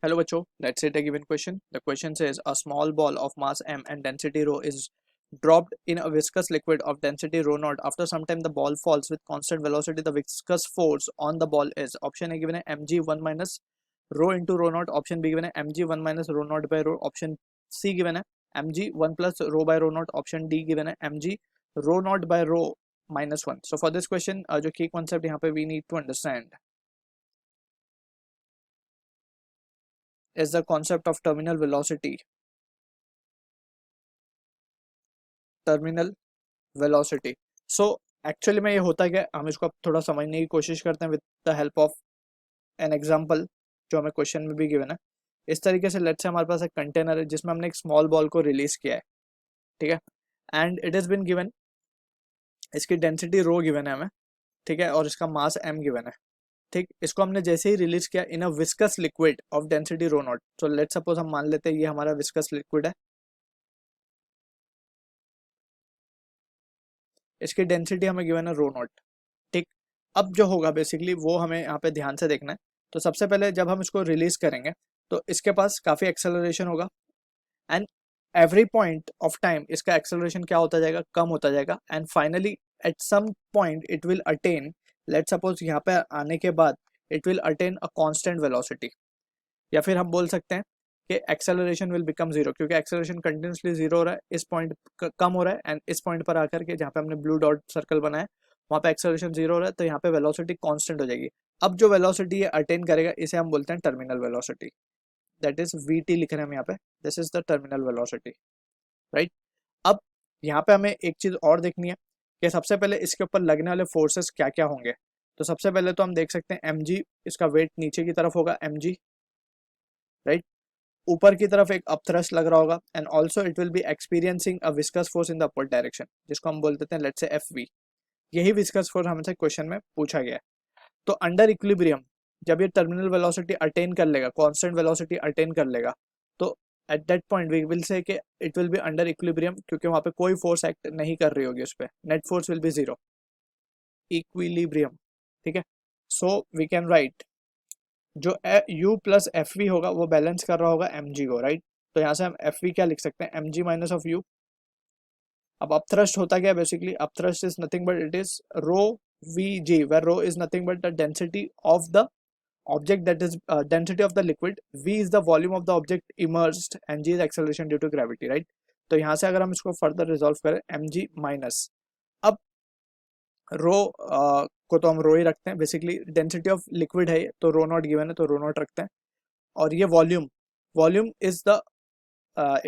Hello बच्चों, let's take a given question. The question says a small ball of mass m and density rho is dropped in a viscous liquid of density rho naught. After some time the ball falls with constant velocity. The viscous force on the ball is option A given है mg1 minus rho into rho naught, option B given है mg1 minus rho naught by rho, option C given है mg1 plus rho by rho naught, option D given है mg rho naught by rho minus 1. So for this question जो key concept यहाँ पे we need to understand is the concept of terminal velocity. So actually में ये होता है कि हम इसको अब थोड़ा समझने की कोशिश करते हैं with the help of an example जो हमें क्वेश्चन में भी गिवन है. इस तरीके से लेट्स से हमारे पास एक कंटेनर है जिसमें हमने एक स्मॉल बॉल को रिलीज किया है, ठीक है, and it is been given, इसकी डेंसिटी रो गिवन है हमें, ठीक है, और इसका मास एम गिवन है. ठीक, इसको हमने जैसे ही रिलीज किया in a viscous liquid of density rho naught. So let's suppose हम मान लेते हैं ये हमारा विस्कस लिक्विड है, इसकी डेंसिटी हमें गिवन है रो नॉट. ठीक, अब जो होगा बेसिकली वो हमें यहाँ पे ध्यान से देखना है. तो सबसे पहले जब हम इसको रिलीज करेंगे तो इसके पास काफ़ी एक्सेलरेशन होगा and every point of time इसका एक्सेलरेशन क्या होता जाएगा, कम होता जाएगा, and finally at some point it will attain, let suppose यहाँ पे आने के बाद it will attain a constant velocity, या फिर हम बोल सकते हैं कि एक्सेलरेशन विल बिकम जीरो, क्योंकि एक्सेलरेशन कंटिन्यूसली जीरो हो रहा है, इस पॉइंट कम हो रहा है एंड इस पॉइंट पर आकर के जहाँ पे हमने ब्लू डॉट सर्कल बनाया वहाँ पे एक्सेलरेशन जीरो हो रहा है, तो यहाँ पे वेलोसिटी कांस्टेंट हो जाएगी. अब जो वेलोसिटी ये अटेन करेगा इसे हम बोलते हैं terminal velocity, that is VT लिख रहे हैं हम यहाँ पे, this is the terminal velocity, right. अब यहाँ पे हमें एक चीज और देखनी है कि सबसे पहले इसके ऊपर लगने वाले फोर्सेस क्या क्या होंगे. तो सबसे पहले तो हम देख सकते हैं mg, इसका वेट नीचे की तरफ होगा mg, राइट. ऊपर की तरफ एक अपथ्रस्ट लग रहा होगा and also it will B experiencing a viscous force in the upward direction, जिसको हम बोल देते हैं लेट्स से एफ. यही विस्कस फोर्स हमसे क्वेश्चन में पूछा गया है. तो अंडर इक्विलिब्रियम जब ये टर्मिनल वेलोसिटी अटेन कर लेगा, कांस्टेंट वेलोसिटी अटेन कर लेगा, तो at that point we will say कि it will be under equilibrium, क्योंकि वहां पे कोई फोर्स एक्ट नहीं कर रही होगी उस पर, net force will be zero, equilibrium, ठीक है. सो वी कैन राइट जो u प्लस एफ वी होगा वो बैलेंस कर रहा होगा mg को, राइट. तो यहाँ से हम एफ वी क्या लिख सकते हैं, mg माइनस ऑफ u. अब अपथ्रस्ट होता क्या बेसिकली, upthrust is nothing but it is rho vg, where rho is nothing but the density of the object, that is density of the liquid, v is the volume of the object immersed and g is acceleration due to gravity, right. तो यहाँ से अगर हम इसको further resolve करें mg minus, अब रो को तो हम रो ही रखते हैं, बेसिकली डेंसिटी ऑफ लिक्विड है तो रो नॉट गिवन है तो रो नॉट रखते हैं, और ये वॉल्यूम, वॉल्यूम इज द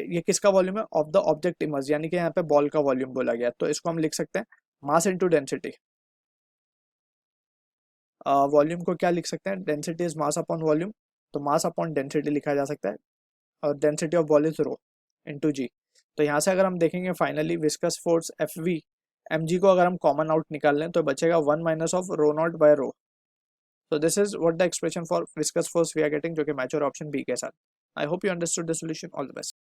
ये किसका वॉल्यूम है, ऑफ द ऑब्जेक्ट इमर्ज, यानी कि यहाँ पे बॉल का वॉल्यूम बोला गया, तो इसको हम लिख सकते हैं मास इनटू डेंसिटी. वॉल्यूम को क्या लिख सकते हैं, density is mass upon volume, तो मास अपॉन डेंसिटी लिखा जा सकता है, और density of ball is rho into g. तो यहाँ से अगर हम देखेंगे finally viscous force F V, M G को अगर हम कॉमन आउट निकाल लें तो बचेगा 1 minus of rho not by rho. So this is what the expression for viscous force we are getting, जो कि मैच और ऑप्शन बी के साथ. I hope you understood the solution. All the best.